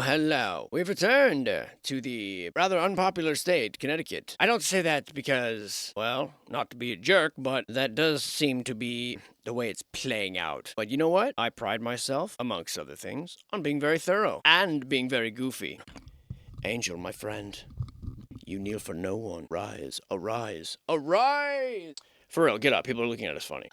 Hello. We've returned to the rather unpopular state, Connecticut. I don't say that because, well, not to be a jerk, but that does seem to be the way it's playing out. But you know what? I pride myself, amongst other things, on being very thorough and being very goofy. Angel, my friend, you kneel for no one. Rise, arise, arise! For real, get up. People are looking at us funny.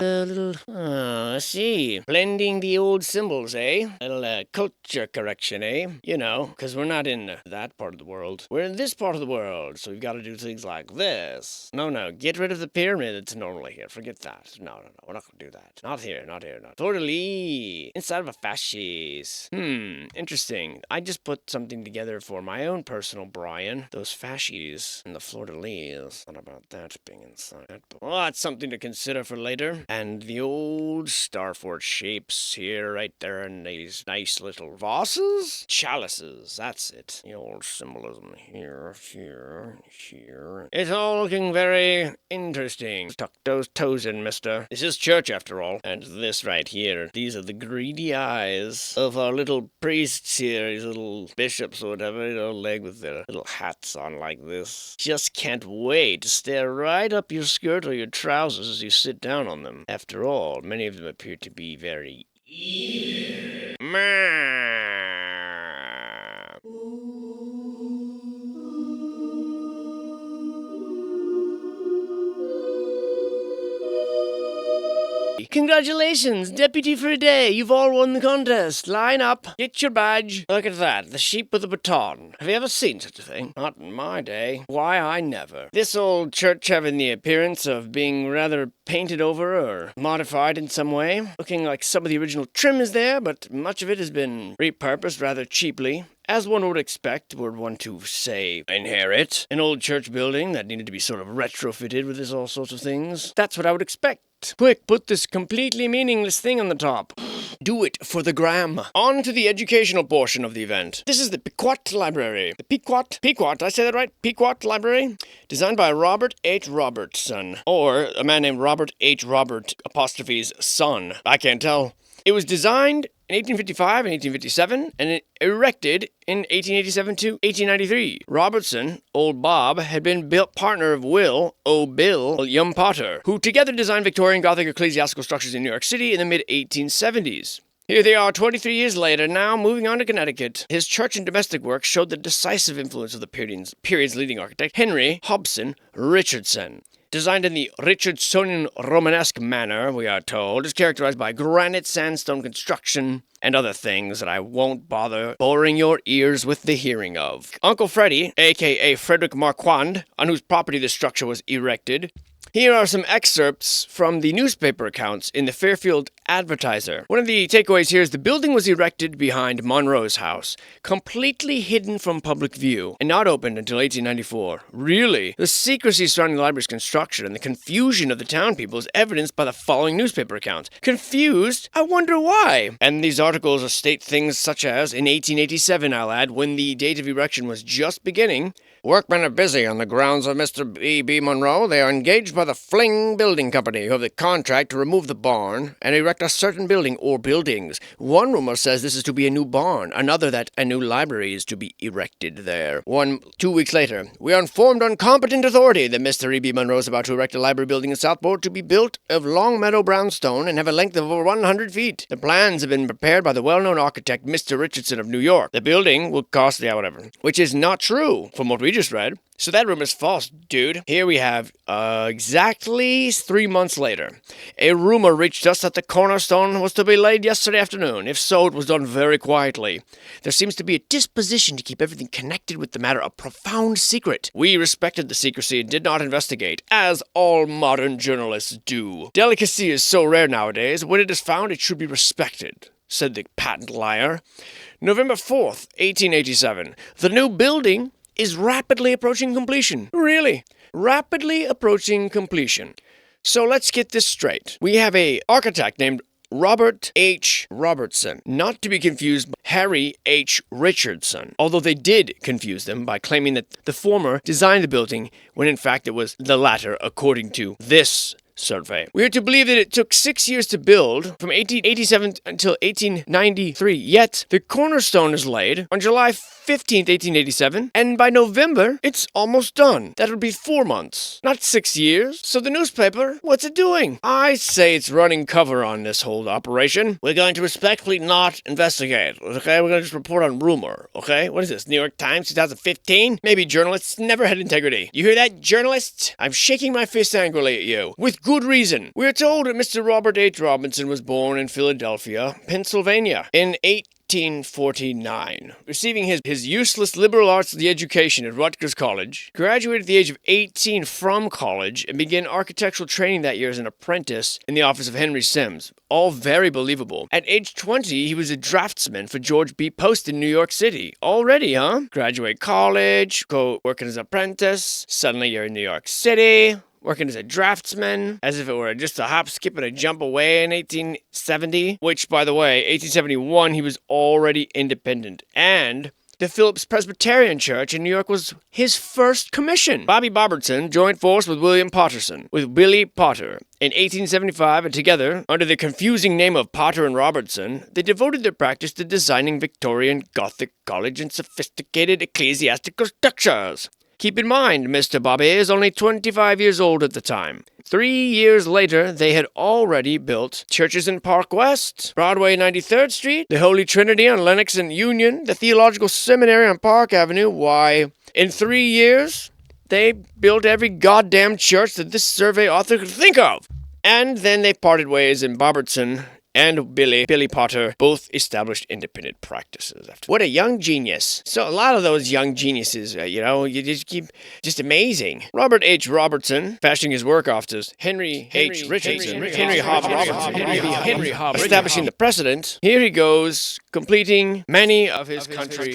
Let's see. Blending the old symbols, eh? A little culture correction, eh? You know, because we're not in that part of the world. We're in this part of the world, so we've got to do things like this. No, get rid of the pyramid that's normally here. Forget that. No, we're not going to do that. Not here. Totally. Inside of a fasces. Interesting. I just put something together for my own personal Brian. Those fasces and the fleur-de-lis. What about that being inside? Well, that's something to consider for later. And the old starfort shapes here, right there, and these nice little vases? Chalices, that's it. The old symbolism here. It's all looking very interesting. Tuck those toes in, mister. This is church, after all. And this right here, these are the greedy eyes of our little priests here, these little bishops or whatever, leg with their little hats on like this. Just can't wait to stare right up your skirt or your trousers as you sit down on them. After all, many of them appear to be very evil. Congratulations, deputy for a day. You've all won the contest. Line up. Get your badge. Look at that, the sheep with the baton. Have you ever seen such a thing? Not in my day. Why, I never. This old church having the appearance of being rather painted over or modified in some way. Looking like some of the original trim is there, but much of it has been repurposed rather cheaply. As one would expect, were one to, say, inherit an old church building that needed to be sort of retrofitted with all sorts of things. That's what I would expect. Quick, put this completely meaningless thing on the top. Do it for the gram. On to the educational portion of the event. This is the Pequot Library. The Pequot, I say that right? Pequot Library? Designed by Robert H. Robertson. Or a man named Robert H. Robert apostrophe's son. I can't tell. It was designed in 1855 and 1857, and it erected in 1887 to 1893. Robertson, old Bob, had been built partner of Bill, young Potter, who together designed Victorian Gothic ecclesiastical structures in New York City in the mid-1870s. Here they are 23 years later, now moving on to Connecticut. His church and domestic work showed the decisive influence of the period's leading architect, Henry Hobson Richardson. Designed in the Richardsonian Romanesque manner, we are told, is characterized by granite sandstone construction and other things that I won't bother boring your ears with the hearing of. Uncle Freddie, a.k.a. Frederick Marquand, on whose property the structure was erected. Here are some excerpts from the newspaper accounts in the Fairfield Advertiser. One of the takeaways here is the building was erected behind Monroe's house, completely hidden from public view, and not opened until 1894. Really? The secrecy surrounding the library's construction and the confusion of the town people is evidenced by the following newspaper accounts. Confused? I wonder why. And these articles state things such as, in 1887, I'll add, when the date of erection was just beginning, workmen are busy on the grounds of Mr. B. Monroe. They are engaged by the Fling Building Company, who have the contract to remove the barn and erect a certain building or buildings. One rumor says this is to be a new barn, another that a new library is to be erected there. 2 weeks later, we are informed on competent authority that Mr. E.B. Monroe is about to erect a library building in Southport to be built of long meadow brownstone and have a length of over 100 feet. The plans have been prepared by the well-known architect Mr. Richardson of New York. The building will cost, which is not true, from what we just read. So that rumor's false, dude. Here we have, exactly 3 months later. A rumor reached us that the cornerstone was to be laid yesterday afternoon. If so, it was done very quietly. There seems to be a disposition to keep everything connected with the matter a profound secret. We respected the secrecy and did not investigate, as all modern journalists do. Delicacy is so rare nowadays. When it is found, it should be respected, said the patent liar. November 4th, 1887. The new building is rapidly approaching completion. Really? Rapidly approaching completion. So let's get this straight. We have an architect named Robert H. Robertson, not to be confused with Harry H. Richardson, although they did confuse them by claiming that the former designed the building when in fact it was the latter, according to this survey. We are to believe that it took 6 years to build, from 1887 until 1893, yet the cornerstone is laid on July 15th, 1887, and by November, it's almost done. That would be 4 months, not 6 years. So the newspaper, what's it doing? I say it's running cover on this whole operation. We're going to respectfully not investigate, okay? We're going to just report on rumor, okay? What is this, New York Times 2015? Maybe journalists never had integrity. You hear that, journalists? I'm shaking my fist angrily at you. With good reason. We're told that Mr. Robert H. Robinson was born in Philadelphia, Pennsylvania, in 1849, receiving his useless liberal arts education at Rutgers College, graduated at the age of 18 from college, and began architectural training that year as an apprentice in the office of Henry Sims. All very believable. At age 20, he was a draftsman for George B. Post in New York City. Already, huh? Graduate college, go working as an apprentice, suddenly you're in New York City, working as a draftsman, as if it were just a hop, skip, and a jump away in 1870, which, by the way, 1871, he was already independent, and the Phillips Presbyterian Church in New York was his first commission. Bobby Bobertson joined force with William Potterson, with Billy Potter, in 1875, and together, under the confusing name of Potter and Robertson, they devoted their practice to designing Victorian Gothic college and sophisticated ecclesiastical structures. Keep in mind, Mr. Bobby is only 25 years old at the time. 3 years later, they had already built churches in Park West, Broadway 93rd Street, the Holy Trinity on Lenox and Union, the Theological Seminary on Park Avenue. Why, in 3 years, they built every goddamn church that this survey author could think of. And then they parted ways, and Bobertson and Billy Potter both established independent practices. What a young genius. So a lot of those young geniuses, you just keep just amazing. Robert H. Robertson, fashioning his work off to Henry H. Richardson, Henry Hobb Robertson, establishing the precedent. Here he goes, completing many a country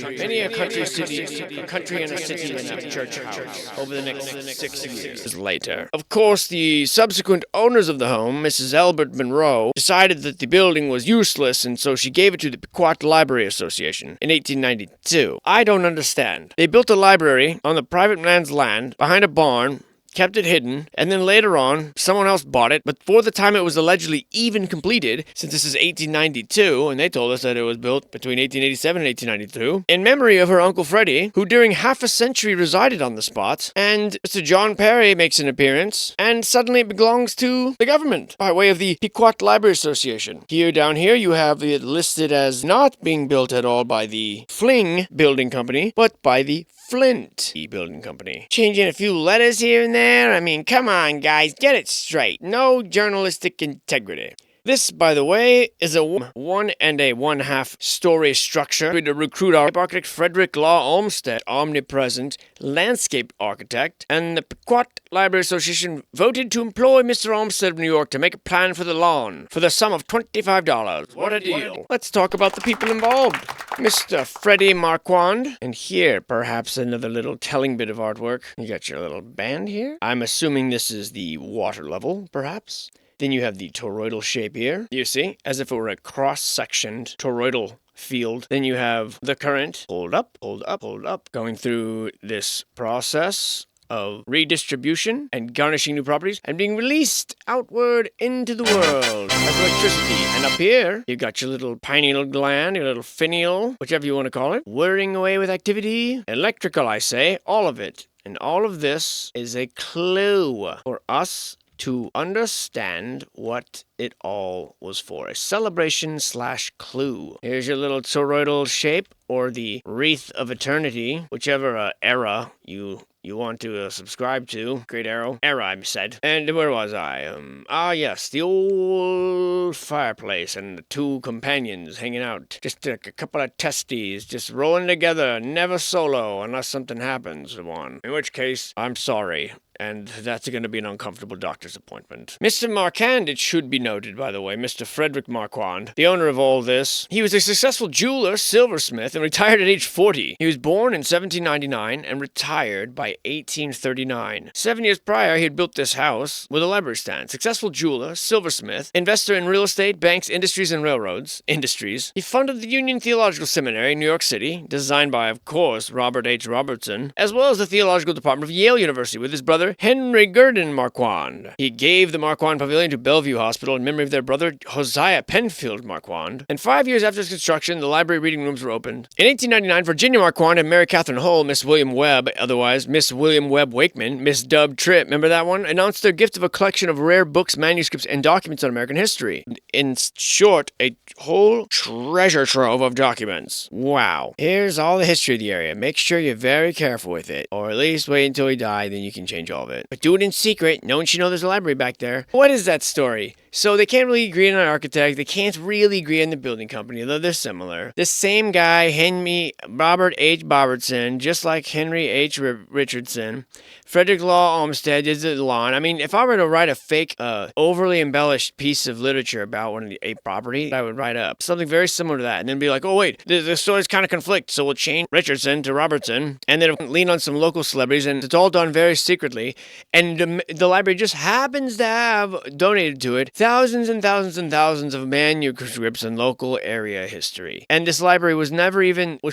city, a country and a city and a church house over the next 6 years later. Of course, the subsequent owners of the home, Mrs. Elbert Monroe, decided that the building was useless, and so she gave it to the Pequot Library Association in 1892. I don't understand. They built a library on the private man's land behind a barn, kept it hidden, and then later on, someone else bought it, but for the time it was allegedly even completed, since this is 1892, and they told us that it was built between 1887 and 1892, in memory of her Uncle Freddie, who during half a century resided on the spot, and Mr. John Perry makes an appearance, and suddenly it belongs to the government, by way of the Pequot Library Association. Down here, you have it listed as not being built at all by the Fling Building Company, but by the Flint Building Company. Changing a few letters here and there. I mean, come on, guys, get it straight. No journalistic integrity. This, by the way, is a 1 1/2 story structure with a recruit architect Frederick Law Olmsted, omnipresent landscape architect, and the Pequot Library Association voted to employ Mr. Olmsted of New York to make a plan for the lawn for the sum of $25. What a deal. Let's talk about the people involved. Mr. Freddie Marquand, and here, perhaps another little telling bit of artwork. You got your little band here. I'm assuming this is the water level, perhaps. Then you have the toroidal shape here, you see, as if it were a cross-sectioned toroidal field. Then you have the current, hold up, going through this process of redistribution and garnishing new properties and being released outward into the world as electricity. And up here, you got your little pineal gland, your little finial, whichever you want to call it, whirring away with activity. Electrical, I say, all of it. And all of this is a clue for us to understand what it all was for. A celebration/clue. Here's your little toroidal shape, or the wreath of eternity, whichever era you want to subscribe to. Great era, I said. And where was I? Yes, the old fireplace and the two companions hanging out. Just a couple of testes, just rolling together, never solo, unless something happens to one. In which case, I'm sorry. And that's going to be an uncomfortable doctor's appointment. Mr. Marquand, it should be noted, by the way, Mr. Frederick Marquand, the owner of all this, he was a successful jeweler, silversmith, and retired at age 40. He was born in 1799 and retired by 1839. 7 years prior, he had built this house with a library stand. Successful jeweler, silversmith, investor in real estate, banks, industries, and railroads. He funded the Union Theological Seminary in New York City, designed by, of course, Robert H. Robertson, as well as the Theological Department of Yale University with his brother Henry Gurdon Marquand. He gave the Marquand Pavilion to Bellevue Hospital in memory of their brother Josiah Penfield Marquand. And 5 years after its construction, the library reading rooms were opened. In 1899, Virginia Marquand and Mary Catherine Hull, Miss William Webb, otherwise Miss William Webb Wakeman, Miss Dub Tripp, remember that one? Announced their gift of a collection of rare books, manuscripts, and documents on American history. In short, a whole treasure trove of documents. Wow. Here's all the history of the area. Make sure you're very careful with it, or at least wait until you die, then you can change all of it. But do it in secret. No one should know there's a library back there. What is that story? So they can't really agree on an architect. They can't really agree on the building company, though they're similar. This same guy, Robert H. Robertson, just like Henry H. Richardson, Frederick Law Olmsted did the lawn. I mean, if I were to write a fake, overly embellished piece of literature about a property, I would write up something very similar to that, and then be like, oh wait, the stories kind of conflict, so we'll change Richardson to Robertson, and then lean on some local celebrities, and it's all done very secretly, and the library just happens to have donated to it thousands and thousands and thousands of manuscripts and local area history. And this library was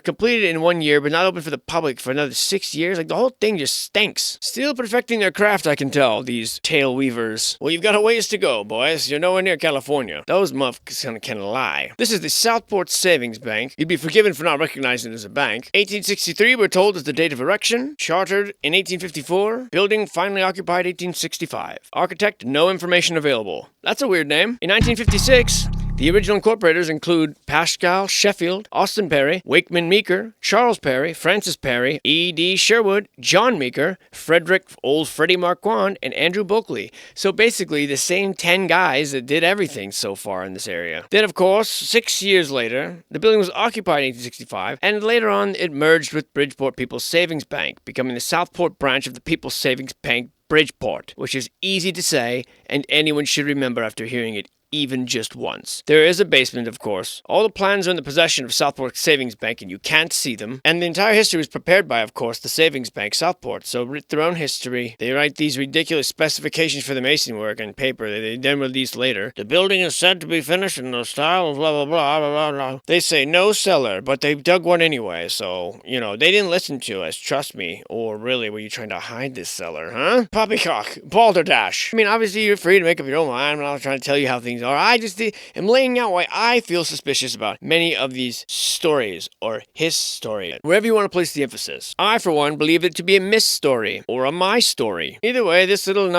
completed in 1 year, but not open for the public for another 6 years. Like, the whole thing just stinks. Still perfecting their craft, I can tell, these tail weavers. Well, you've got a ways to go, boys. You're nowhere near California. Those motherfuckers can lie. This is the Southport Savings Bank. You'd be forgiven for not recognizing it as a bank. 1863, we're told, is the date of erection. Chartered in 1854. Building finally occupied 1865. Architect, no information available. That's a weird name. In 1956, the original incorporators include Pascal Sheffield, Austin Perry, Wakeman Meeker, Charles Perry, Francis Perry, E.D. Sherwood, John Meeker, Frederick Old Freddie Marquand, and Andrew Bulkley. So basically the same 10 guys that did everything so far in this area. Then, of course, 6 years later, the building was occupied in 1865, and later on it merged with Bridgeport People's Savings Bank, becoming the Southport branch of the People's Savings Bank Bridgeport, which is easy to say, and anyone should remember after hearing it even just once. There is a basement, of course. All the plans are in the possession of Southport Savings Bank, and you can't see them. And the entire history was prepared by, of course, the Savings Bank, Southport. So write their own history. They write these ridiculous specifications for the mason work on paper that they then release later. The building is said to be finished in the style of blah, blah, blah, blah, blah, blah. They say no cellar, but they dug one anyway. So, they didn't listen to us, trust me. Or really, were you trying to hide this cellar, huh? Poppycock, balderdash. I mean, obviously, you're free to make up your own mind. I'm not trying to tell you how things are. I just am laying out why I feel suspicious about many of these stories, or his story, wherever you want to place the emphasis. I, for one, believe it to be a miss story, or a my story. Either way, this little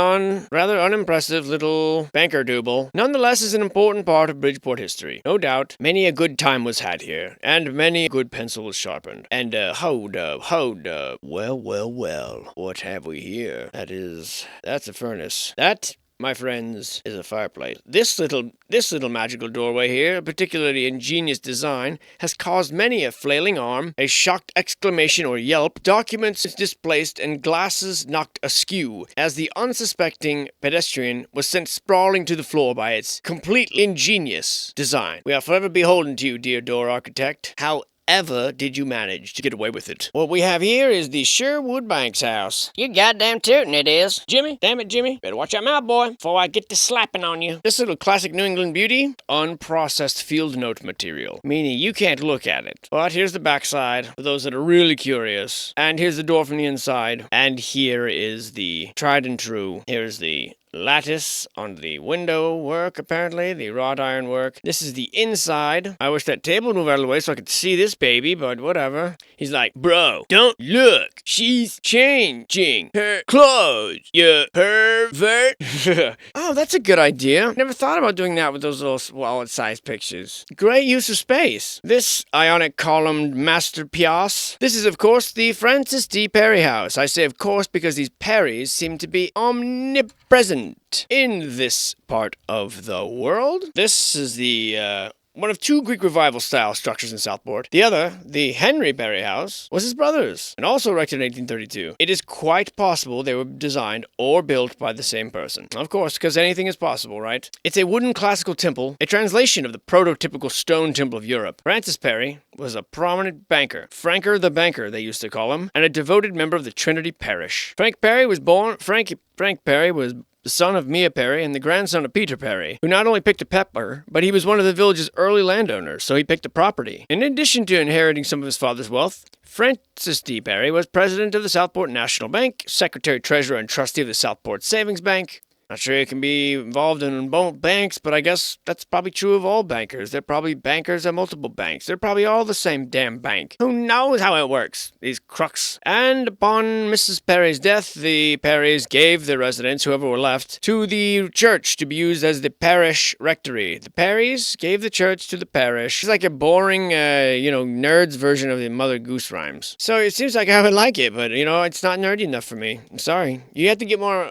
rather unimpressive little banker double, nonetheless is an important part of Bridgeport history. No doubt, many a good time was had here, and many a good pencil was sharpened. And, hold up. Well, what have we here? That's a furnace. That, my friends, is a fireplace. This little magical doorway here, a particularly ingenious design, has caused many a flailing arm, a shocked exclamation or yelp, documents displaced, and glasses knocked askew, as the unsuspecting pedestrian was sent sprawling to the floor by its completely ingenious design. We are forever beholden to you, dear door architect. However did you manage to get away with it? What we have here is the Sherwood Banks house. You goddamn tootin' it is. Jimmy, damn it, Jimmy. Better watch your mouth, boy, before I get to slapping on you. This little classic New England beauty, unprocessed field note material, meaning you can't look at it. But here's the backside for those that are really curious. And here's the door from the inside. And here is the tried and true. Here's the lattice on the window work, apparently, the wrought iron work. This is the inside. I wish that table would move out of the way so I could see this baby, but whatever. He's like, bro, don't look. She's changing her clothes, you pervert. Oh, that's a good idea. Never thought about doing that with those little wallet-sized pictures. Great use of space. This ionic columned masterpiece. This is, of course, the Francis D. Perry house. I say, of course, because these Perrys seem to be omnipresent in this part of the world. This is the one of two Greek Revival-style structures in Southport. The other, the Henry Perry House, was his brother's, and also erected in 1832. It is quite possible they were designed or built by the same person. Of course, because anything is possible, right? It's a wooden classical temple, a translation of the prototypical stone temple of Europe. Francis Perry was a prominent banker. Franker the Banker, they used to call him, and a devoted member of the Trinity Parish. Frank Perry was the son of Mia Perry and the grandson of Peter Perry, who not only picked a pepper, but he was one of the village's early landowners, so he picked a property. In addition to inheriting some of his father's wealth, Francis D. Perry was president of the Southport National Bank, secretary, treasurer, and trustee of the Southport Savings Bank. Not sure you can be involved in both banks, but I guess that's probably true of all bankers. They're probably bankers at multiple banks. They're probably all the same damn bank. Who knows how it works? These crooks. And upon Mrs. Perry's death, the Perrys gave the residents, whoever were left, to the church to be used as the parish rectory. The Perrys gave the church to the parish. It's like a boring, nerds version of the Mother Goose rhymes. So it seems like I would like it, but, it's not nerdy enough for me. I'm sorry. You have to get more,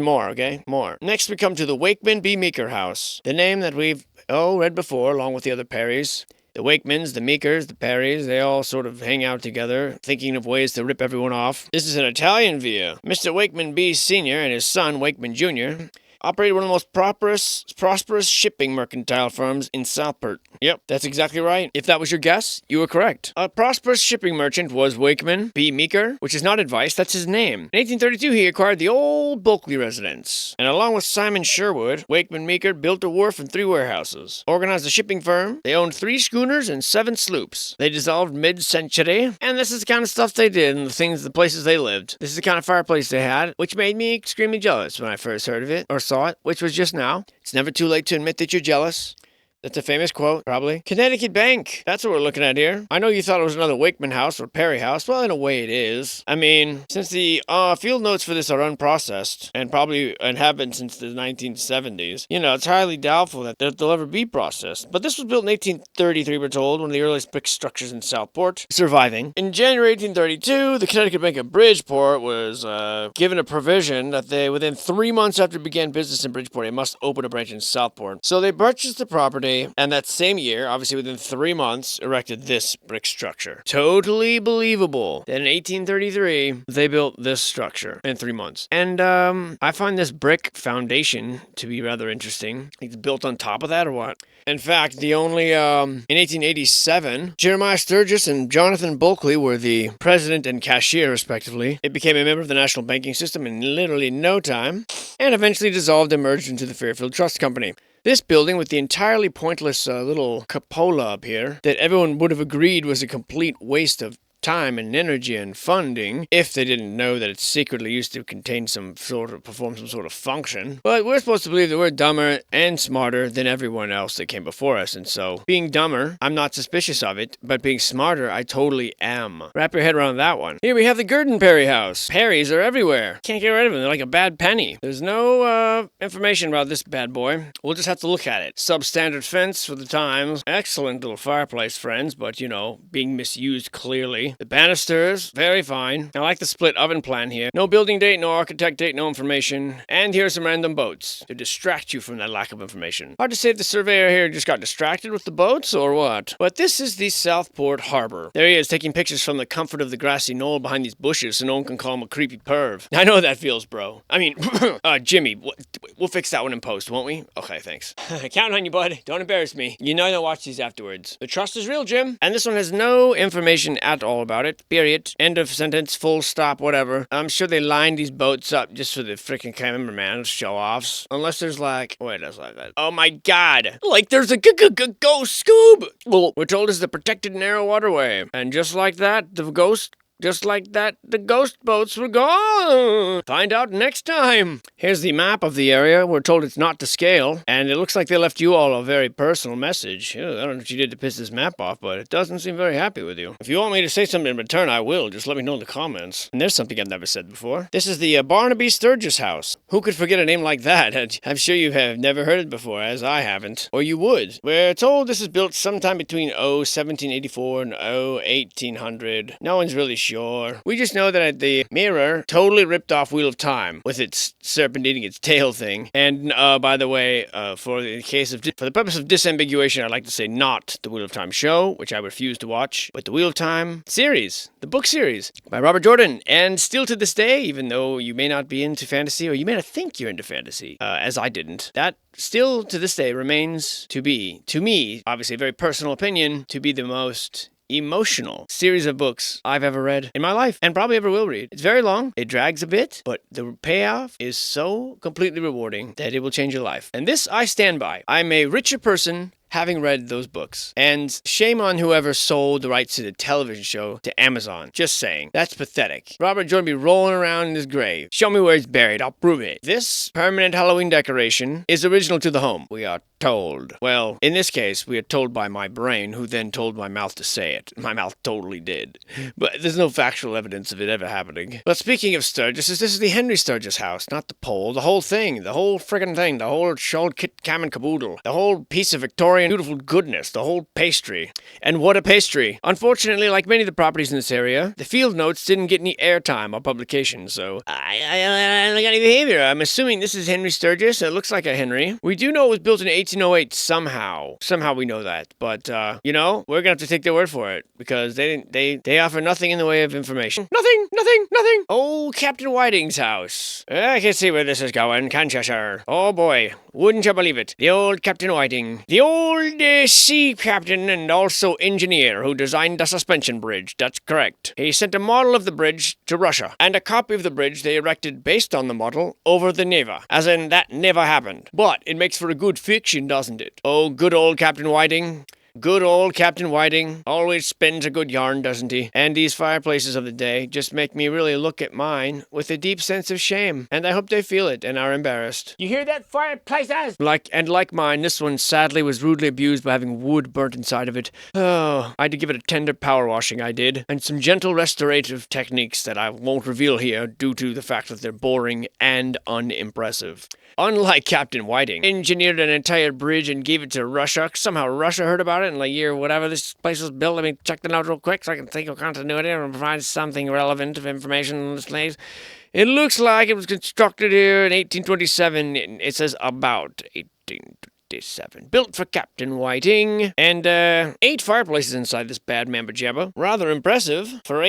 okay? More. Next, we come to the Wakeman B. Meeker House. The name that we've read before, along with the other Perrys. The Wakemans, the Meekers, the Perrys, they all sort of hang out together, thinking of ways to rip everyone off. This is an Italian view. Mr. Wakeman B. Sr. and his son, Wakeman Jr., operated one of the most prosperous shipping mercantile firms in Southport. Yep, that's exactly right. If that was your guess, you were correct. A prosperous shipping merchant was Wakeman B. Meeker, which is not advice, that's his name. In 1832, he acquired the old Bulkley residence. And along with Simon Sherwood, Wakeman Meeker built a wharf and 3 warehouses. Organized a shipping firm. They owned 3 schooners and 7 sloops. They dissolved mid-century. And this is the kind of stuff they did and the places they lived. This is the kind of fireplace they had, which made me extremely jealous when I first heard of it, or saw it, which was just now. It's never too late to admit that you're jealous. That's a famous quote, probably. Connecticut Bank. That's what we're looking at here. I know you thought it was another Wakeman house or Perry house. Well, in a way it is. I mean, since the field notes for this are unprocessed and have been since the 1970s, it's highly doubtful that they'll ever be processed. But this was built in 1833, we're told, one of the earliest brick structures in Southport, surviving. In January 1832, the Connecticut Bank of Bridgeport was given a provision that within 3 months after it began business in Bridgeport, they must open a branch in Southport. So they purchased the property, and that same year, obviously within 3 months, erected this brick structure. Totally believable. Then in 1833, they built this structure in 3 months. And I find this brick foundation to be rather interesting. It's built on top of that or what? In fact, in 1887, Jeremiah Sturgis and Jonathan Bulkley were the president and cashier, respectively. It became a member of the national banking system in literally no time, and eventually dissolved and merged into the Fairfield Trust Company. This building, with the entirely pointless little cupola up here, that everyone would have agreed was a complete waste of time and energy and funding, if they didn't know that it's secretly used to perform some sort of function. But we're supposed to believe that we're dumber and smarter than everyone else that came before us, and so being dumber, I'm not suspicious of it, but being smarter, I totally am. Wrap your head around that one. Here we have the Gurdon Perry house. Perrys are everywhere. Can't get rid of them. They're like a bad penny. There's no information about this bad boy. We'll just have to look at it. Substandard fence for the times. Excellent little fireplace, friends, but being misused clearly. The banisters, very fine. I like the split oven plan here. No building date, no architect date, no information. And here are some random boats to distract you from that lack of information. Hard to say if the surveyor here just got distracted with the boats or what. But this is the Southport Harbor. There he is, taking pictures from the comfort of the grassy knoll behind these bushes so no one can call him a creepy perv. I know how that feels, bro. I mean, Jimmy, we'll fix that one in post, won't we? Okay, thanks. Counting on you, bud. Don't embarrass me. You know I don't watch these afterwards. The trust is real, Jim. And this one has no information at all about it. Period. End of sentence. Full stop. Whatever. I'm sure they lined these boats up just for the freaking cameraman show-offs. Unless there's like... Wait, that's like that. Oh my god. Like there's a ghost Scoob. Well, we're told it's the protected narrow waterway. And just like that, the ghost boats were gone. Find out next time. Here's the map of the area. We're told it's not to scale, and it looks like they left you all a very personal message. I don't know what you did to piss this map off, but it doesn't seem very happy with you. If you want me to say something in return, I will. Just let me know in the comments. And there's something I've never said before. This is the Barnaby Sturgis house. Who could forget a name like that? I'm sure you have never heard it before, as I haven't. Or you would. We're told this is built sometime between 1784 and 1800. No one's really sure sure. We just know that the Mirror totally ripped off Wheel of Time with its serpent eating its tail thing. And by the way, for the purpose of disambiguation, I'd like to say not the Wheel of Time show, which I refuse to watch, but the Wheel of Time series, the book series by Robert Jordan. And still to this day, even though you may not be into fantasy, or you may not think you're into fantasy, as I didn't, that still to this day remains to be, to me, obviously a very personal opinion, to be the most emotional series of books I've ever read in my life, and probably ever will read. It's very long, it drags a bit, but the payoff is so completely rewarding that it will change your life. And this I stand by. I'm a richer person having read those books. And shame on whoever sold the rights to the television show to Amazon. Just saying. That's pathetic. Robert Jordan be rolling around in his grave. Show me where he's buried. I'll prove it. This permanent Halloween decoration is original to the home, we are told. Well, in this case, we are told by my brain, who then told my mouth to say it. My mouth totally did. But there's no factual evidence of it ever happening. But speaking of Sturgises, this is the Henry Sturgis house, not the pole. The whole thing. The whole friggin' thing. The whole shawled kit, cam, and caboodle. The whole piece of Victorian beautiful goodness, the whole pastry. And what a pastry. Unfortunately, like many of the properties in this area, the field notes didn't get any airtime or publication, so I don't got any behavior. I'm assuming this is Henry Sturgis. It looks like a Henry. We do know it was built in 1808 somehow. Somehow we know that. But, you know, we're gonna have to take their word for it, because they offer nothing in the way of information. Nothing! Oh, Captain Whiting's house. I can see where this is going, can't you, sir? Oh boy, wouldn't you believe it? The old Captain Whiting. The old sea captain and also engineer who designed the suspension bridge. That's correct. He sent a model of the bridge to Russia, and a copy of the bridge they erected based on the model over the Neva. As in, that never happened. But it makes for a good fiction, doesn't it? Oh, good old Captain Whiting. Good old Captain Whiting always spins a good yarn, doesn't he? And these fireplaces of the day just make me really look at mine with a deep sense of shame. And I hope they feel it and are embarrassed. You hear that, fireplaces? Like mine, this one sadly was rudely abused by having wood burnt inside of it. Oh, I had to give it a tender power washing, I did. And some gentle restorative techniques that I won't reveal here due to the fact that they're boring and unimpressive. Unlike Captain Whiting, engineered an entire bridge and gave it to Russia. Somehow Russia heard about it in like year whatever this place was built. Let me check the note real quick so I can think of continuity and provide something relevant of information on this place. It looks like it was constructed here in 1827. It says about 1827. Built for Captain Whiting. And 8 fireplaces inside this bad mamma jabba. Rather impressive. For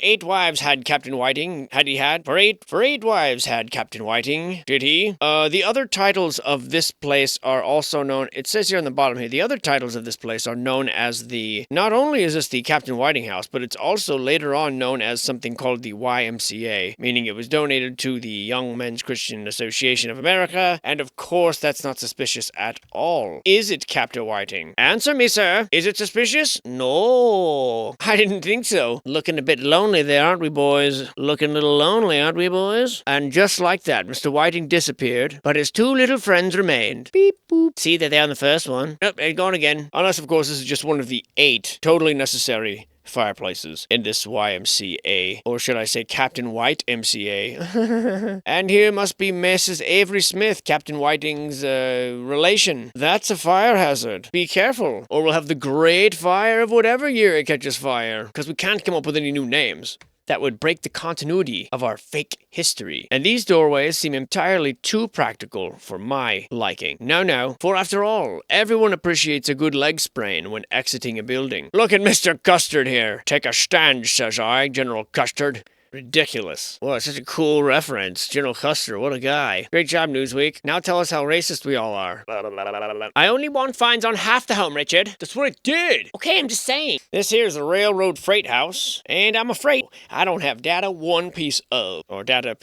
eight wives had Captain Whiting. For eight wives had Captain Whiting. Did he? The other titles of this place are also known. It says here on the bottom here, the other titles of this place are known as not only is this the Captain Whiting house, but it's also later on known as something called the YMCA, meaning it was donated to the Young Men's Christian Association of America, and of course that's not suspicious at all. Is it, Captain Whiting? Answer me, sir. Is it suspicious? No. I didn't think so. Looking a bit lonely there, aren't we, boys? Looking a little lonely, aren't we, boys? And just like that, Mr. Whiting disappeared, but his 2 little friends remained. Beep, boop. See, they're there on the first one. Nope, they're gone again. Unless, of course, this is just one of the 8 totally necessary fireplaces in this YMCA, or should I say Captain White MCA. And here must be Mrs. Avery Smith, Captain Whiting's relation. That's a fire hazard. Be careful, or we'll have the great fire of whatever year it catches fire, because we can't come up with any new names. That would break the continuity of our fake history. And these doorways seem entirely too practical for my liking. No, for after all, everyone appreciates a good leg sprain when exiting a building. Look at Mr. Custard here. Take a stand, says I, General Custard. Ridiculous. Well, it's such a cool reference. General Custer, what a guy. Great job, Newsweek. Now tell us how racist we all are. I only want fines on half the home, Richard. That's what it did. Okay, I'm just saying. This here's a railroad freight house, and I'm afraid I don't have data one piece of data,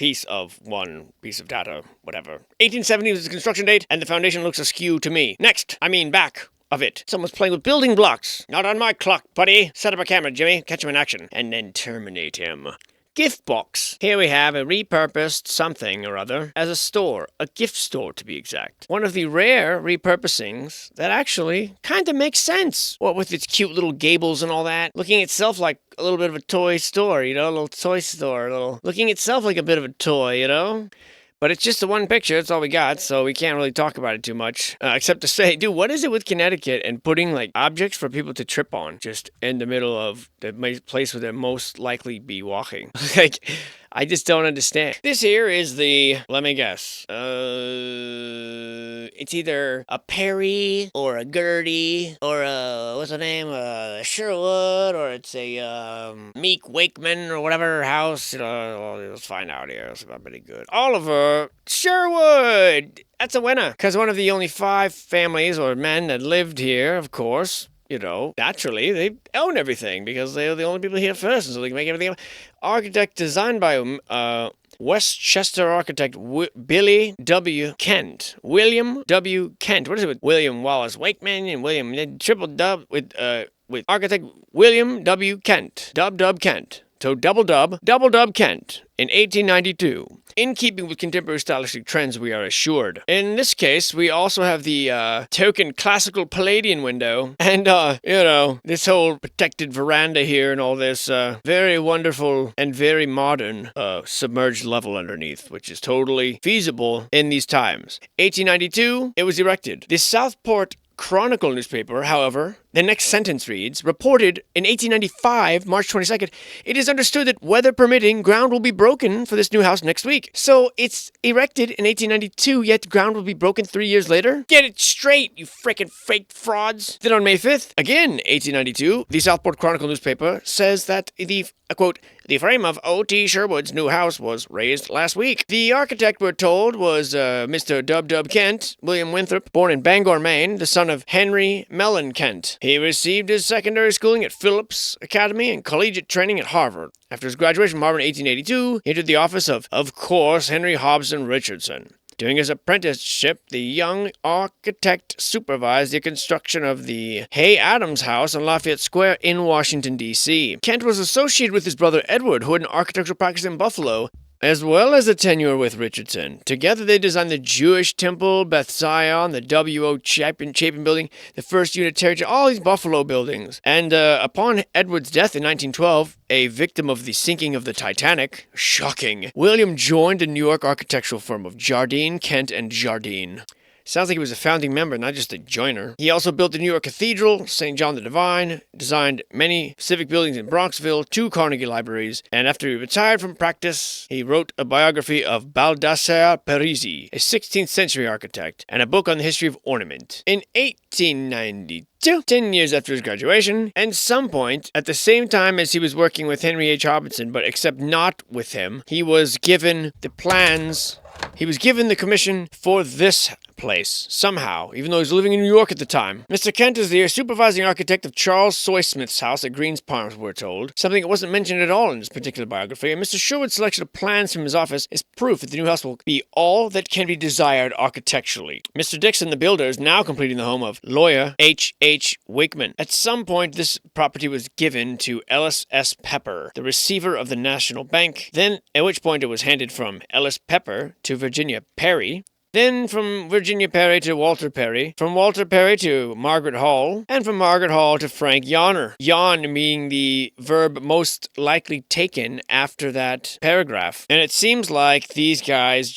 whatever. 1870 was the construction date, and the foundation looks askew to me. Next, back of it. Someone's playing with building blocks. Not on my clock, buddy. Set up a camera, Jimmy. Catch him in action. And then terminate him. Gift box. Here we have a repurposed something or other as a store, a gift store to be exact. One of the rare repurposings that actually kind of makes sense. What with its cute little gables and all that, looking itself like a little bit of a toy store, a little toy store, looking itself like a bit of a toy, But it's just the one picture. That's all we got, so we can't really talk about it too much. Except to say, dude, what is it with Connecticut and putting, like, objects for people to trip on just in the middle of the place where they're most likely be walking? Like, I just don't understand. This here is the, let me guess, it's either a Perry or a Gertie or a, what's the name, Sherwood, or it's a Meek Wakeman or whatever house. Let's find out here. It's about pretty good. Oliver Sherwood! That's a winner. Because one of the only 5 families or men that lived here, of course, you know, naturally, they own everything because they're the only people here first, and so they can make everything. Architect designed by Westchester architect Billy W. Kent. William W. Kent. What is it with William Wallace Wakeman and William triple dub with architect William W. Kent. Dub Kent. So double dub Kent in 1892. In keeping with contemporary stylistic trends, we are assured. In this case, we also have the token classical Palladian window, and you know, this whole protected veranda here, and all this very wonderful and very modern submerged level underneath, which is totally feasible in these times. 1892, it was erected. The Southport Chronicle newspaper, however, the next sentence reads, reported in 1895, March 22nd, it is understood that weather permitting, ground will be broken for this new house next week. So it's erected in 1892, yet ground will be broken 3 years later? Get it straight, you frickin' fake frauds. Then on May 5th, again, 1892, the Southport Chronicle newspaper says that the, quote, the frame of O.T. Sherwood's new house was raised last week. The architect, we're told, was Mr. Dub Kent, William Winthrop, born in Bangor, Maine, the son of Henry Mellon Kent. He received his secondary schooling at Phillips Academy and collegiate training at Harvard. After his graduation from Harvard in 1882, he entered the office of course, Henry Hobson Richardson. During his apprenticeship, the young architect supervised the construction of the Hay Adams House on Lafayette Square in Washington, D.C. Kent was associated with his brother Edward, who had an architectural practice in Buffalo, as well as a tenure with Richardson. Together they designed the Jewish Temple, Beth Zion, the W.O. Chapin Building, the First Unitarian, all these Buffalo buildings. And upon Edward's death in 1912, a victim of the sinking of the Titanic, shocking, William joined the New York architectural firm of Jardine, Kent, and Jardine. Sounds like he was a founding member, not just a joiner. He also built the New York Cathedral, St. John the Divine, designed many civic buildings in Bronxville, 2 Carnegie libraries, and after he retired from practice, he wrote a biography of Baldassare Parisi, a 16th century architect, and a book on the history of ornament. In 1892, 10 years after his graduation, and some point, at the same time as he was working with Henry H. Hobson, but except not with him, he was given the plans, he was given the commission for this place, somehow, even though he was living in New York at the time. Mr. Kent is the supervising architect of Charles Soysmith's house at Greens Palms, we're told, something that wasn't mentioned at all in this particular biography, and Mr. Sherwood's selection of plans from his office is proof that the new house will be all that can be desired architecturally. Mr. Dixon, the builder, is now completing the home of lawyer H. H. Wakeman. At some point, this property was given to Ellis S. Pepper, the receiver of the National Bank, then at which point it was handed from Ellis Pepper to Virginia Perry, then from Virginia Perry to Walter Perry, from Walter Perry to Margaret Hall, and from Margaret Hall to Frank Yonner. Yawn being the verb most likely taken after that paragraph. And it seems like these guys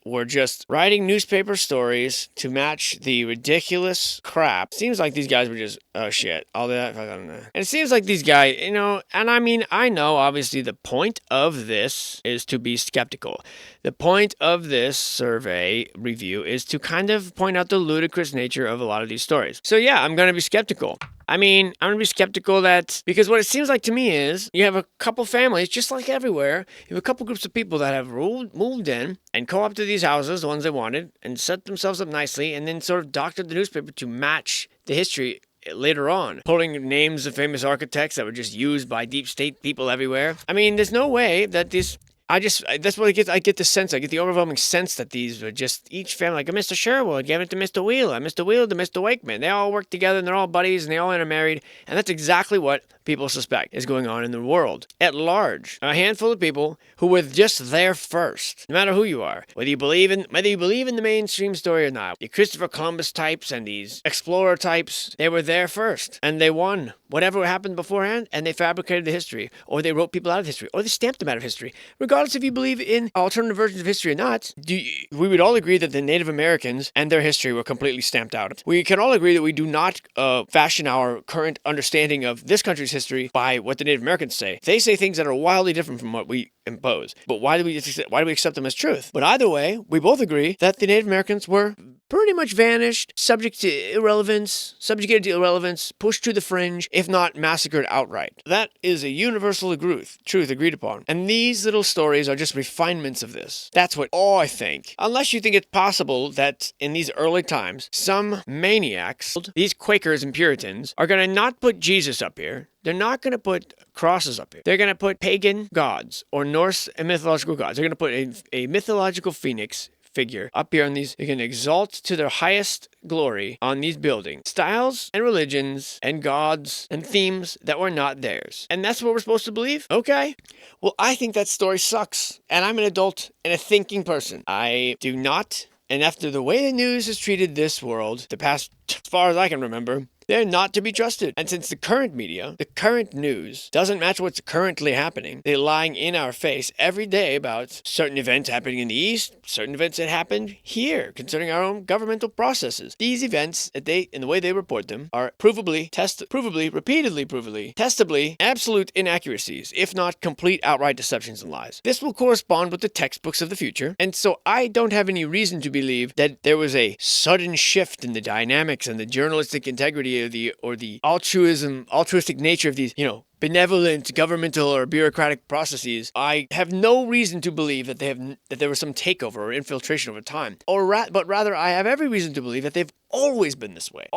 were just writing newspaper stories to match the ridiculous crap. Seems like these guys were just, oh shit, all that. And it seems like these guys, you know, and I mean, I know obviously the point of this is to be skeptical. The point of this survey review is to kind of point out the ludicrous nature of a lot of these stories. So yeah, I'm going to be skeptical. I mean, I'm going to be skeptical that, because what it seems like to me is, you have a couple families, just like everywhere, you have a couple groups of people that have moved in and co-opted these houses, the ones they wanted, and set themselves up nicely, and then sort of doctored the newspaper to match the history later on, pulling names of famous architects that were just used by deep state people everywhere. I mean, there's no way that this... that's what I get the sense, I get the overwhelming sense that these were just, each family, like a Mr. Sherwood gave it to Mr. Wheeler, Mr. Wheeler to Mr. Wakeman. They all work together and they're all buddies and they all intermarried, and that's exactly what people suspect is going on in the world at large. A handful of people who were just there first, no matter who you are, whether you believe in the mainstream story or not. The Christopher Columbus types and these explorer types, they were there first, and they won whatever happened beforehand, and they fabricated the history, or they wrote people out of history, or they stamped them out of history. Regardless, regardless if you believe in alternative versions of history or not, we would all agree that the Native Americans and their history were completely stamped out. We can all agree that we do not fashion our current understanding of this country's history by what the Native Americans say. They say things that are wildly different from what we impose. But why do we accept them as truth? But either way, we both agree that the Native Americans were pretty much vanished, subjugated to irrelevance, pushed to the fringe, if not massacred outright. That is a universal truth agreed upon. And these little stories are just refinements of this. That's what I think. Unless you think it's possible that in these early times, some maniacs, these Quakers and Puritans, are going to not put Jesus up here. They're not going to put crosses up here. They're going to put pagan gods or Norse and mythological gods. They're going to put a mythological phoenix figure up here on these. They can exalt to their highest glory on these buildings, styles and religions and gods and themes that were not theirs. And that's what we're supposed to believe? Okay. Well, I think that story sucks. And I'm an adult and a thinking person. I do not. And after the way the news has treated this world, the past, as far as I can remember, they're not to be trusted. And since the current media, the current news, doesn't match what's currently happening, they're lying in our face every day about certain events happening in the East, certain events that happened here, concerning our own governmental processes. These events, in the way they report them, are repeatedly, testably, absolute inaccuracies, if not complete outright deceptions and lies. This will correspond with the textbooks of the future, and so I don't have any reason to believe that there was a sudden shift in the dynamics and the journalistic integrity or the altruistic nature of these, benevolent governmental or bureaucratic processes. I have no reason to believe that there was some takeover or infiltration over time. But rather, I have every reason to believe that they've always been this way,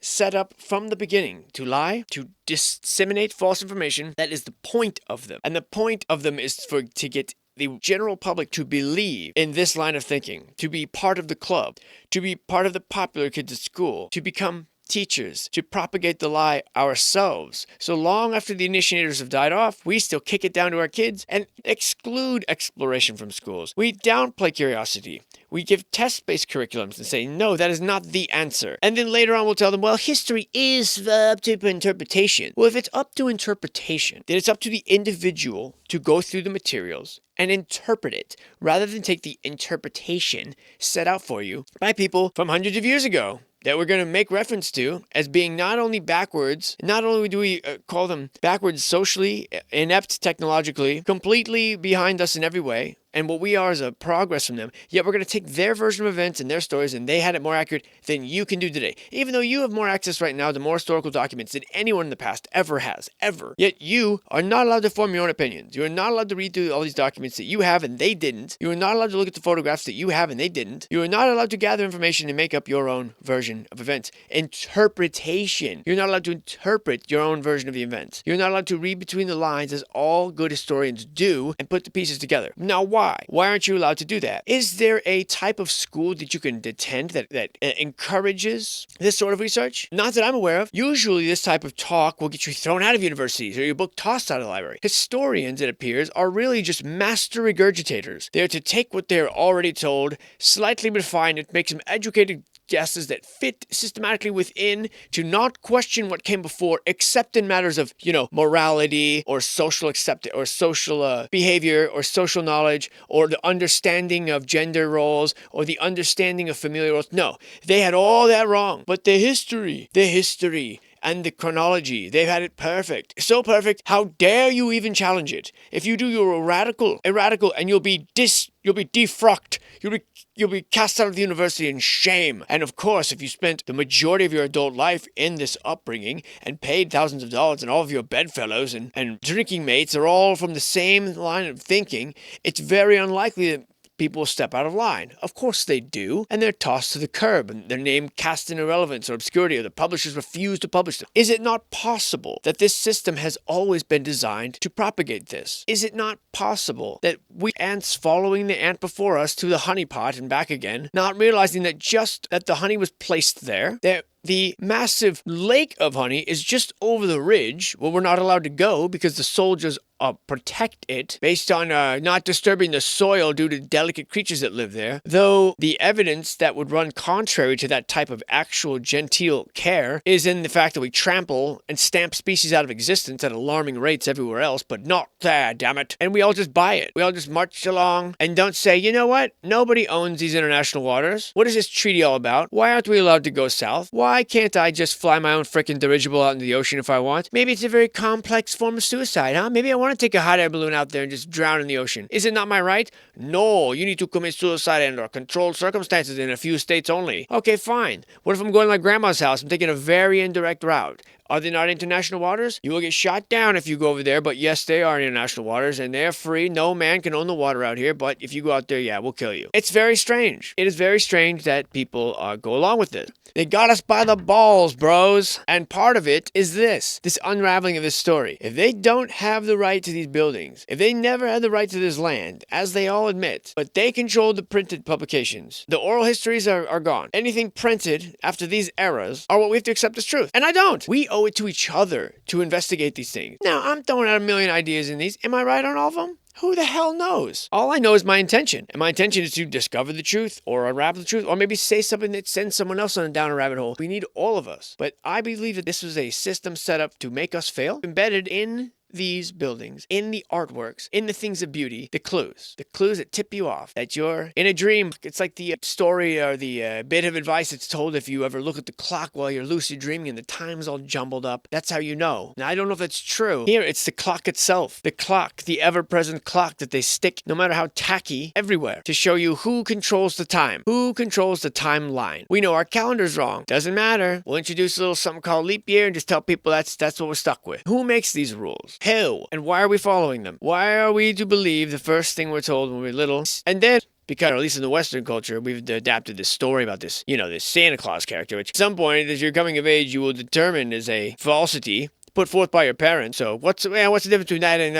set up from the beginning to lie, to disseminate false information. That is the point of them. And the point of them is to get the general public to believe in this line of thinking, to be part of the club, to be part of the popular kids at school, to become teachers, to propagate the lie ourselves. So long after the initiators have died off, we still kick it down to our kids and exclude exploration from schools. We downplay curiosity. We give test-based curriculums and say, no, that is not the answer. And then later on we'll tell them, well, history is up to interpretation. Well, if it's up to interpretation, then it's up to the individual to go through the materials and interpret it, rather than take the interpretation set out for you by people from hundreds of years ago that we're going to make reference to as being not only backwards, not only do we call them backwards socially, inept technologically, completely behind us in every way, and what we are is a progress from them, yet we're going to take their version of events and their stories, and they had it more accurate than you can do today. Even though you have more access right now to more historical documents than anyone in the past ever has, ever. Yet you are not allowed to form your own opinions. You are not allowed to read through all these documents that you have and they didn't. You are not allowed to look at the photographs that you have and they didn't. You are not allowed to gather information and make up your own version of events. Interpretation. You're not allowed to interpret your own version of the events. You're not allowed to read between the lines, as all good historians do, and put the pieces together. Now, why? Why aren't you allowed to do that? Is there a type of school that you can attend that encourages this sort of research? Not that I'm aware of. Usually this type of talk will get you thrown out of universities or your book tossed out of the library. Historians, it appears, are really just master regurgitators. They're to take what they're already told, slightly refine it, make some educated guesses that fit systematically within, to not question what came before, except in matters of, morality or social acceptance or social behavior or social knowledge or the understanding of gender roles or the understanding of familial roles. No, they had all that wrong. But the history and the chronology, they've had it perfect. So perfect, how dare you even challenge it? If you do, you're a radical, and you'll be defrocked. You'll be cast out of the university in shame. And of course, if you spent the majority of your adult life in this upbringing and paid thousands of dollars and all of your bedfellows and drinking mates are all from the same line of thinking, it's very unlikely that people step out of line. Of course they do, and they're tossed to the curb, and their name cast in irrelevance or obscurity, or the publishers refuse to publish them. Is it not possible that this system has always been designed to propagate this? Is it not possible that we ants following the ant before us to the honey pot and back again, not realizing that just that the honey was placed there, The massive lake of honey is just over the ridge where we're not allowed to go because the soldiers protect it based on not disturbing the soil due to delicate creatures that live there. Though the evidence that would run contrary to that type of actual genteel care is in the fact that we trample and stamp species out of existence at alarming rates everywhere else, but not there, damn it. And we all just buy it. We all just march along and don't say, you know what? Nobody owns these international waters. What is this treaty all about? Why aren't we allowed to go south? Why can't I just fly my own frickin' dirigible out into the ocean if I want? Maybe it's a very complex form of suicide, huh? Maybe I want to take a hot air balloon out there and just drown in the ocean. Is it not my right? No, you need to commit suicide under controlled circumstances in a few states only. Okay, fine. What if I'm going to my grandma's house? I'm taking a very indirect route. Are they not international waters? You will get shot down if you go over there, but yes, they are international waters, and they're free. No man can own the water out here, but if you go out there, yeah, we'll kill you. It's very strange. It is very strange that people go along with it. They got us by the balls, bros. And part of it is this unraveling of this story. If they don't have the right to these buildings, if they never had the right to this land, as they all admit, but they control the printed publications, the oral histories are gone. Anything printed after these eras are what we have to accept as truth. And I don't. We owe it to each other to investigate these things. Now, I'm throwing out a million ideas in these. Am I right on all of them? Who the hell knows? All I know is my intention. And my intention is to discover the truth or unravel the truth or maybe say something that sends someone else down a rabbit hole. We need all of us. But I believe that this was a system set up to make us fail, embedded in these buildings, in the artworks, in the things of beauty, the clues that tip you off that you're in a dream. It's like the story or the bit of advice that's told if you ever look at the clock while you're lucid dreaming and the time's all jumbled up. That's how you know. Now, I don't know if that's true. Here, it's the clock itself. The clock, the ever-present clock that they stick, no matter how tacky, everywhere to show you who controls the time, who controls the timeline. We know our calendar's wrong. Doesn't matter. We'll introduce a little something called leap year and just tell people that's what we're stuck with. Who makes these rules? Who? And why are we following them? Why are we to believe the first thing we're told when we're little? And then, because, or at least in the Western culture, we've adapted this story about this, this Santa Claus character, which at some point, as you're coming of age, you will determine is a falsity put forth by your parents. So what's the difference between that and,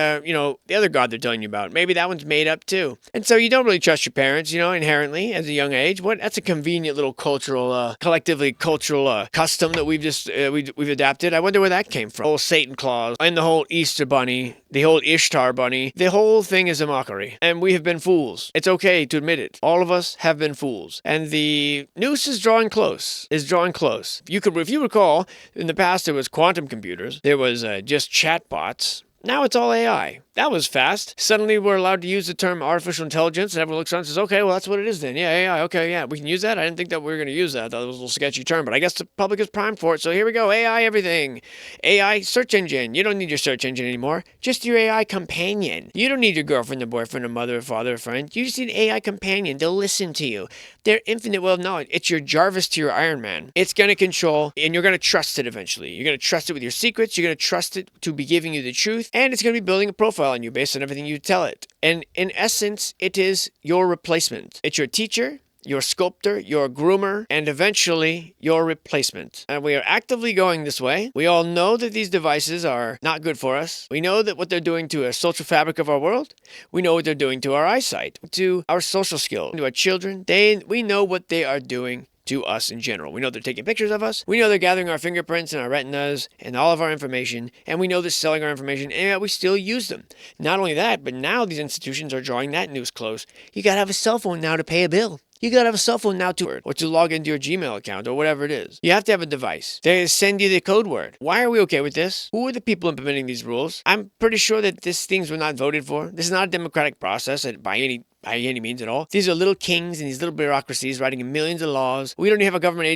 the other god they're telling you about? Maybe that one's made up too. And so you don't really trust your parents, inherently as a young age. That's a convenient little collectively cultural custom that we've adapted. I wonder where that came from. The whole Satan Claus and the whole Easter Bunny, the whole Ishtar Bunny, the whole thing is a mockery. And we have been fools. It's okay to admit it. All of us have been fools. And the noose is drawing close. If you recall, in the past there was quantum computers. There was just chatbots. Now it's all AI. That was fast. Suddenly we're allowed to use the term artificial intelligence, and everyone looks around and says, okay, well, that's what it is then. Yeah, AI, okay, yeah, we can use that. I didn't think that we were going to use that. I thought it was a little sketchy term, but I guess the public is primed for it, so here we go. AI everything. AI search engine. You don't need your search engine anymore. Just your AI companion. You don't need your girlfriend, or boyfriend, or mother, or father, or friend. You just need an AI companion. They'll listen to you. They're infinite well of knowledge. It's your Jarvis to your Iron Man. It's going to control, and you're going to trust it eventually. You're going to trust it with your secrets. You're going to trust it to be giving you the truth, and it's going to be building a profile on you based on everything you tell it. And in essence, it is your replacement. It's your teacher, your sculptor, your groomer, and eventually your replacement. And we are actively going this way. We all know that these devices are not good for us. We know that what they're doing to a social fabric of our world. We know what they're doing to our eyesight, to our social skill, to our children. We know what they are doing to us in general. We know they're taking pictures of us. We know they're gathering our fingerprints and our retinas and all of our information. And we know they're selling our information, and yet we still use them. Not only that, but now these institutions are drawing that news close. You gotta have a cell phone now to pay a bill. You gotta have a cell phone now or to log into your Gmail account or whatever it is. You have to have a device. They send you the code word. Why are we okay with this? Who are the people implementing these rules? I'm pretty sure that these things were not voted for. This is not a democratic process by any means at all. These are little kings and these little bureaucracies writing millions of laws. We don't even have a government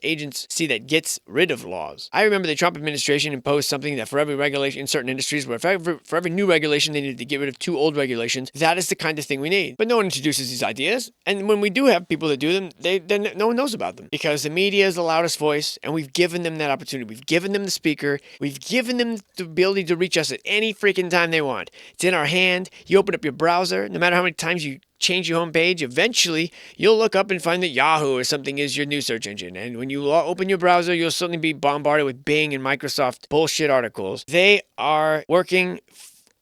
agency that gets rid of laws. I remember the Trump administration imposed something that for every regulation in certain industries, where for every new regulation, they needed to get rid of 2 old regulations. That is the kind of thing we need. But no one introduces these ideas. And when we do have people that do them, then no one knows about them. Because the media is the loudest voice, and we've given them that opportunity. We've given them the speaker. We've given them the ability to reach us at any freaking time they want. It's in our hand. You open up your browser. No matter how many times you change your homepage, eventually you'll look up and find that Yahoo or something is your new search engine. And when you open your browser, you'll suddenly be bombarded with Bing and Microsoft bullshit articles. They are working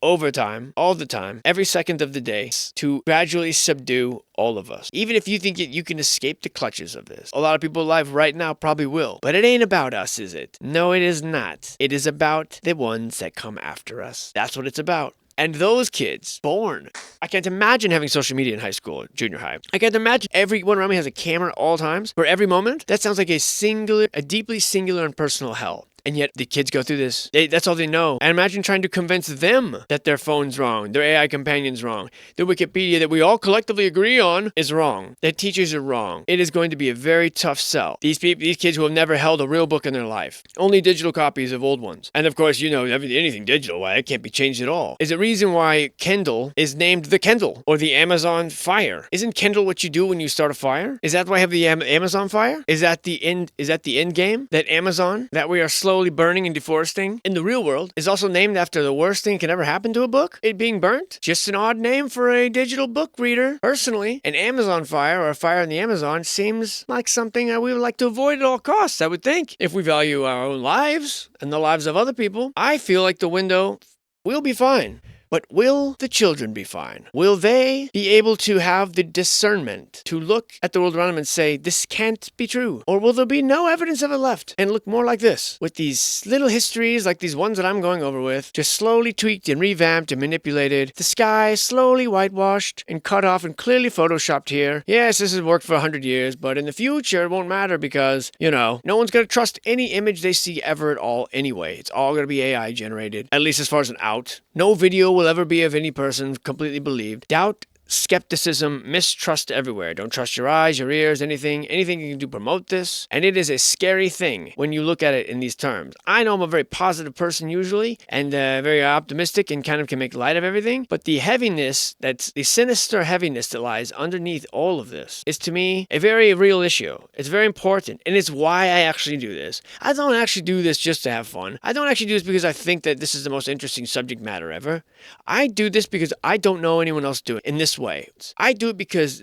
overtime, all the time, every second of the day, to gradually subdue all of us. Even if you think you can escape the clutches of this, a lot of people alive right now probably will. But it ain't about us, is it? No, it is not. It is about the ones that come after us. That's what it's about. And those kids, born. I can't imagine having social media in high school or junior high. I can't imagine everyone around me has a camera at all times for every moment. That sounds like a deeply singular and personal hell. And yet the kids go through this. That's all they know. And imagine trying to convince them that their phone's wrong, their AI companion's wrong, the Wikipedia that we all collectively agree on is wrong, that teachers are wrong. It is going to be a very tough sell. These kids who have never held a real book in their life, only digital copies of old ones. And of course, anything digital, why it can't be changed at all. Is the reason why Kindle is named the Kindle or the Amazon Fire. Isn't Kindle what you do when you start a fire? Is that why I have the Amazon Fire? Is that the end game? That Amazon that we are slowly burning and deforesting in the real world is also named after the worst thing that can ever happen to a book? It being burnt? Just an odd name for a digital book reader. Personally, an Amazon fire or a fire in the Amazon seems like something we would like to avoid at all costs, I would think. If we value our own lives and the lives of other people, I feel like the window will be fine. But will the children be fine? Will they be able to have the discernment to look at the world around them and say, this can't be true? Or will there be no evidence of it left and look more like this? With these little histories like these ones that I'm going over with, just slowly tweaked and revamped and manipulated. The sky slowly whitewashed and cut off and clearly photoshopped here. Yes, this has worked for 100 years, but in the future it won't matter because, no one's going to trust any image they see ever at all anyway. It's all going to be AI generated, at least as far as an out. No video will ever be of any person completely believed. Doubt, skepticism, mistrust everywhere. Don't trust your eyes, your ears, anything you can do to promote this. And it is a scary thing when you look at it in these terms. I know I'm a very positive person usually and very optimistic and kind of can make light of everything. But the heaviness, that's the sinister heaviness that lies underneath all of this is to me a very real issue. It's very important. And it's why I actually do this. I don't actually do this just to have fun. I don't actually do this because I think that this is the most interesting subject matter ever. I do this because I don't know anyone else doing it in this way. I do it because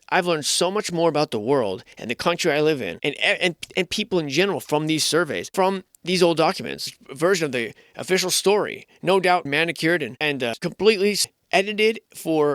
I've learned so much more about the world and the country I live in and people in general from these surveys, from these old documents, version of the official story, no doubt manicured and completely edited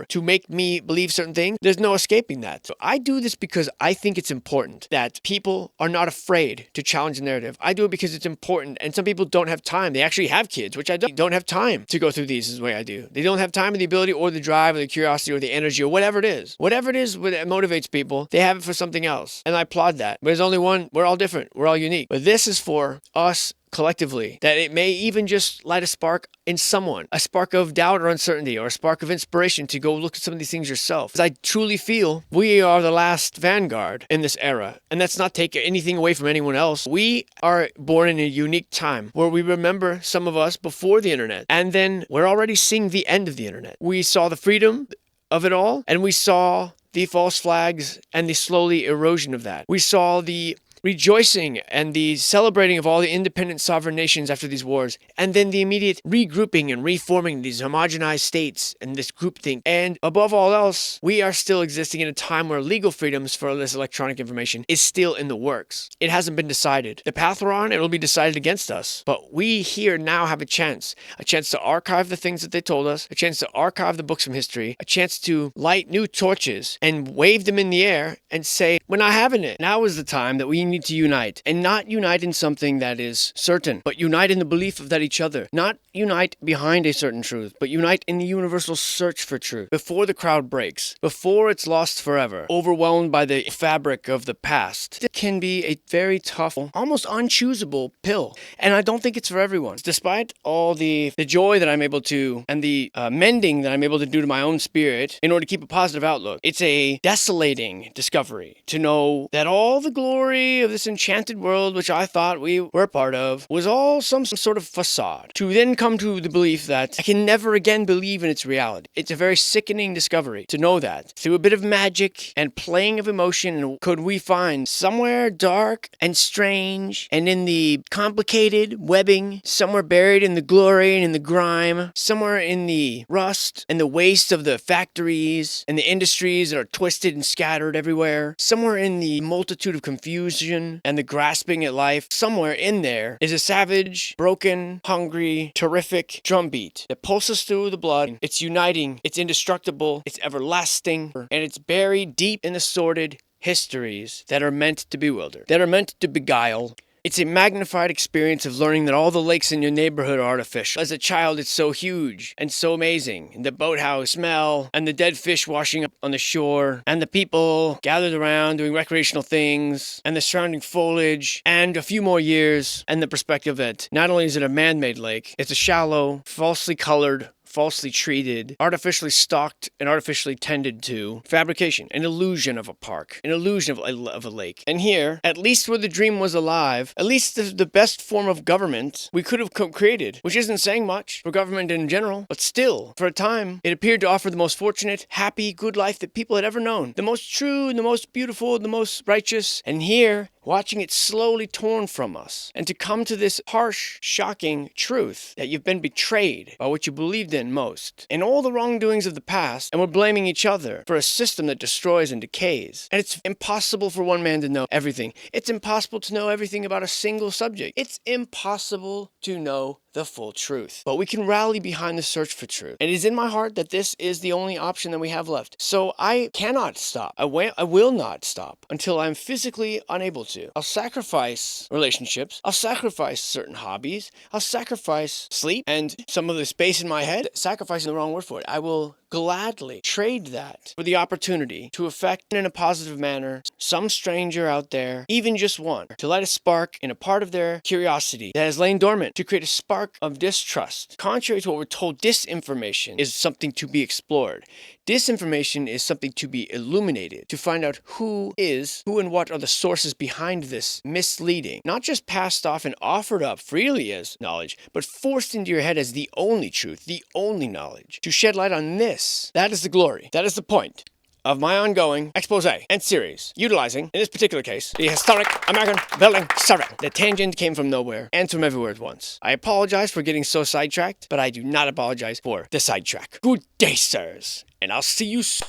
to make me believe certain things. There's no escaping that. So I do this because I think it's important that people are not afraid to challenge the narrative. I do it because it's important, and some people don't have time. They actually have kids, which I don't have time to go through these the way I do. They don't have time or the ability or the drive or the curiosity or the energy or whatever it is. Whatever it is that motivates people, they have it for something else. And I applaud that. But there's only one. We're all different. We're all unique. But this is for us collectively, that it may even just light a spark in someone, a spark of doubt or uncertainty, or a spark of inspiration to go look at some of these things yourself. Because I truly feel we are the last vanguard in this era, and that's not taking anything away from anyone else. We are born in a unique time where we remember some of us before the internet, and then we're already seeing the end of the internet. We saw the freedom of it all, and we saw the false flags and the slowly erosion of that. We saw the rejoicing and the celebrating of all the independent sovereign nations after these wars, and then the immediate regrouping and reforming these homogenized states and this groupthink. And above all else, we are still existing in a time where legal freedoms for this electronic information is still in the works. It hasn't been decided. The path we're on, it will be decided against us. But we here now have a chance to archive the things that they told us, a chance to archive the books from history, a chance to light new torches and wave them in the air and say, we're not having it. Now is the time that we need to unite, and not unite in something that is certain, but unite in the belief of that each other. Not unite behind a certain truth, but unite in the universal search for truth before the crowd breaks, before it's lost forever, overwhelmed by the fabric of the past. It can be a very tough, almost unchoosable pill, and I don't think it's for everyone. Despite all the joy that I'm able to, and the mending that I'm able to do to my own spirit in order to keep a positive outlook, it's a desolating discovery to know that all the glory of this enchanted world, which I thought we were a part of, was all some sort of facade. To then come to the belief that I can never again believe in its reality. It's a very sickening discovery to know that through a bit of magic and playing of emotion, could we find somewhere dark and strange and in the complicated webbing, somewhere buried in the glory and in the grime, somewhere in the rust and the waste of the factories and the industries that are twisted and scattered everywhere, somewhere in the multitude of confusion illusion and the grasping at life, somewhere in there is a savage, broken, hungry, terrific drumbeat that pulses through the blood. It's uniting, it's indestructible, it's everlasting, and it's buried deep in the sordid histories that are meant to bewilder, that are meant to beguile. It's a magnified experience of learning that all the lakes in your neighborhood are artificial. As a child, it's so huge and so amazing. And the boathouse smell, and the dead fish washing up on the shore, and the people gathered around doing recreational things, and the surrounding foliage, and a few more years, and the perspective that not only is it a man-made lake, it's a shallow, falsely colored, falsely treated, artificially stocked, and artificially tended to fabrication, an illusion of a park, an illusion of a lake. And here, at least where the dream was alive, at least the best form of government we could have created, which isn't saying much for government in general, but still, for a time, it appeared to offer the most fortunate, happy, good life that people had ever known. The most true, the most beautiful, the most righteous. And here, watching it slowly torn from us, and to come to this harsh, shocking truth that you've been betrayed by what you believed in most, and all the wrongdoings of the past, and we're blaming each other for a system that destroys and decays. And it's impossible for one man to know everything. It's impossible to know everything about a single subject. It's impossible to know the full truth. But we can rally behind the search for truth. And it is in my heart that this is the only option that we have left. So I cannot stop. I will not stop until I'm physically unable to. I'll sacrifice relationships. I'll sacrifice certain hobbies. I'll sacrifice sleep and some of the space in my head. Sacrificing the wrong word for it. I will gladly trade that for the opportunity to affect in a positive manner some stranger out there, even just one, to light a spark in a part of their curiosity that has lain dormant, to create a spark of distrust. Contrary to what we're told, disinformation is something to be explored. Disinformation is something to be illuminated, to find out who and what are the sources behind this misleading, not just passed off and offered up freely as knowledge, but forced into your head as the only truth, the only knowledge. To shed light on this, that is the glory, that is the point of my ongoing expose and series, utilizing, in this particular case, the historic American building survey. The tangent came from nowhere and from everywhere at once. I apologize for getting so sidetracked, but I do not apologize for the sidetrack. Good day, sirs, and I'll see you soon.